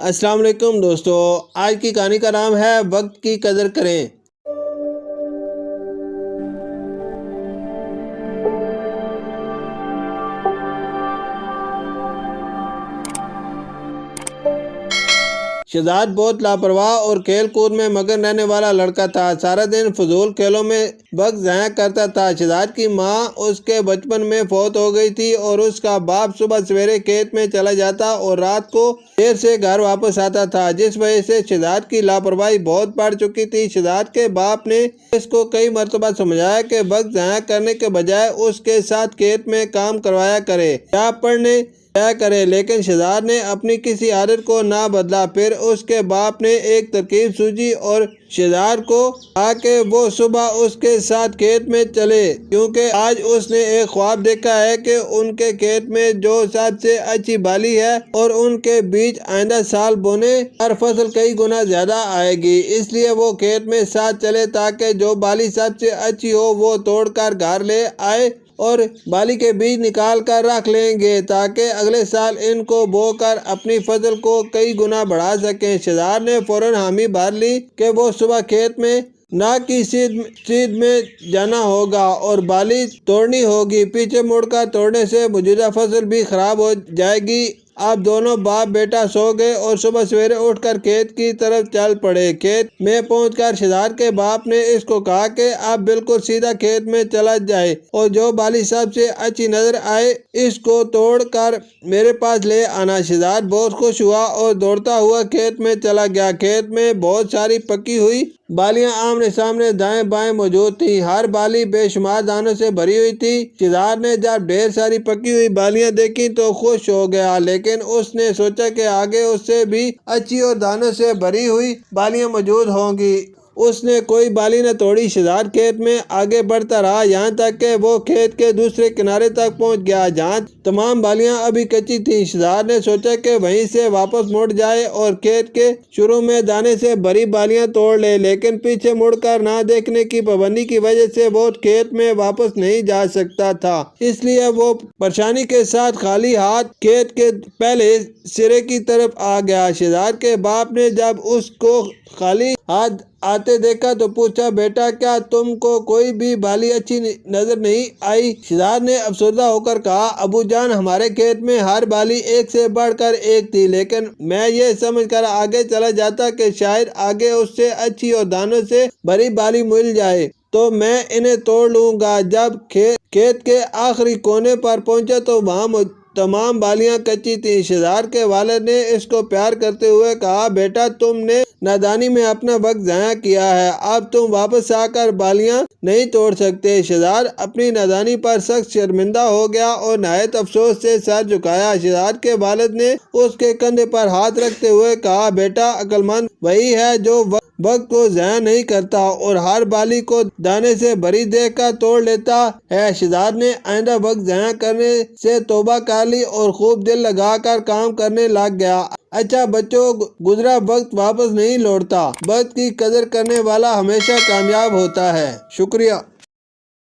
السلام علیکم دوستو، آج کی کہانی کا نام ہے وقت کی قدر کریں۔ شہزاد بہت لاپرواہ اور کھیل کود میں مگن رہنے والا لڑکا تھا۔ سارا دن فضول کھیلوں میں وقت ضائع کرتا تھا۔ شہزاد کی ماں اس کے بچپن میں فوت ہو گئی تھی اور اس کا باپ صبح سویرے کھیت میں چلا جاتا اور رات کو دیر سے گھر واپس آتا تھا، جس وجہ سے شہزاد کی لاپرواہی بہت بڑھ چکی تھی۔ شہزاد کے باپ نے اس کو کئی مرتبہ سمجھایا کہ وقت ضائع کرنے کے بجائے اس کے ساتھ کھیت میں کام کروایا کرے یا پڑھنے جایا کرے، لیکن شہزاد نے اپنی کسی عادت کو نہ بدلا۔ پھر اس کے باپ نے ایک ترکیب سوچی اور شہزاد کو کہا کہ وہ صبح اس کے ساتھ کھیت میں چلے، کیونکہ آج اس نے ایک خواب دیکھا ہے کہ ان کے کھیت میں جو سب سے اچھی بالی ہے اور ان کے بیج آئندہ سال بونے پر فصل کئی گنا زیادہ آئے گی، اس لیے وہ کھیت میں ساتھ چلے تاکہ جو بالی سب سے اچھی ہو وہ توڑ کر گھر لے آئے اور بالی کے بیج نکال کر رکھ لیں گے تاکہ اگلے سال ان کو بو کر اپنی فصل کو کئی گنا بڑھا سکیں۔ شہزاد نے فوراً حامی بھر لی کہ وہ صبح کھیت میں ناک کی سیدھ میں جانا ہوگا اور بالی توڑنی ہوگی۔ پیچھے مڑ کر توڑنے سے موجودہ فصل بھی خراب ہو جائے گی۔ اب دونوں باپ بیٹا سو گئے اور صبح سویرے اٹھ کر کھیت کی طرف چل پڑے۔ کھیت میں پہنچ کر شہزاد کے باپ نے اس کو کہا کہ اب بالکل سیدھا کھیت میں چلا جائے اور جو بالی سب سے اچھی نظر آئے اس کو توڑ کر میرے پاس لے آنا۔ شہزاد بہت خوش ہوا اور دوڑتا ہوا کھیت میں چلا گیا۔ کھیت میں بہت ساری پکی ہوئی بالیاں آمنے سامنے دائیں بائیں موجود تھیں، ہر بالی بے شمار دانوں سے بھری ہوئی تھی۔ شہزاد نے جب ڈھیر ساری پکی ہوئی بالیاں دیکھی تو خوش ہو گیا، لیکن اس نے سوچا کہ آگے اس سے بھی اچھی اور دانوں سے بھری ہوئی بالیاں موجود ہوں گی۔ اس نے کوئی بالی نہ توڑی۔ شہزاد کھیت میں آگے بڑھتا رہا یہاں تک کہ وہ کھیت کے دوسرے کنارے تک پہنچ گیا جہاں تمام بالیاں ابھی کچی تھیں۔ شہزاد نے سوچا کہ وہیں سے واپس مڑ جائے اور کھیت کے شروع میں دانے سے بھری بالیاں توڑ لے، لیکن پیچھے مڑ کر نہ دیکھنے کی پابندی کی وجہ سے وہ کھیت میں واپس نہیں جا سکتا تھا، اس لیے وہ پریشانی کے ساتھ خالی ہاتھ کھیت کے پہلے سرے کی طرف آ گیا۔ شہزاد کے باپ نے جب اس کو خالی ہاتھ آتے دیکھا تو پوچھا، بیٹا کیا تم کو کوئی بھی بالی اچھی نظر نہیں آئی؟ شہزاد نے افسردہ ہو کر کہا، ابو جان ہمارے کھیت میں ہر بالی ایک سے بڑھ کر ایک تھی، لیکن میں یہ سمجھ کر آگے چلا جاتا کہ شاید آگے اس سے اچھی اور دانوں سے بھری بالی مل جائے تو میں انہیں توڑ لوں گا۔ جب کھیت کے آخری کونے پر پہنچا تو وہاں تمام بالیاں کچی تھیں۔ شہزاد کے والد نے اس کو پیار کرتے ہوئے کہا، بیٹا تم نے نادانی میں اپنا وقت ضائع کیا ہے، اب تم واپس آ کر بالیاں نہیں توڑ سکتے۔ شہزاد اپنی نادانی پر سخت شرمندہ ہو گیا اور نہایت افسوس سے سر جھکایا۔ شہزاد کے والد نے اس کے کندھے پر ہاتھ رکھتے ہوئے کہا، بیٹا عقل مند وہی ہے جو وقت کو ضائع نہیں کرتا اور ہر بالی کو دانے سے بھری دیکھ کر توڑ لیتا ہے۔ شہزاد نے آئندہ وقت ضائع کرنے سے توبہ کر لی اور خوب دل لگا کر کام کرنے لگ گیا۔ اچھا بچوں، گزرا وقت واپس نہیں لوٹتا، وقت کی قدر کرنے والا ہمیشہ کامیاب ہوتا ہے۔ شکریہ۔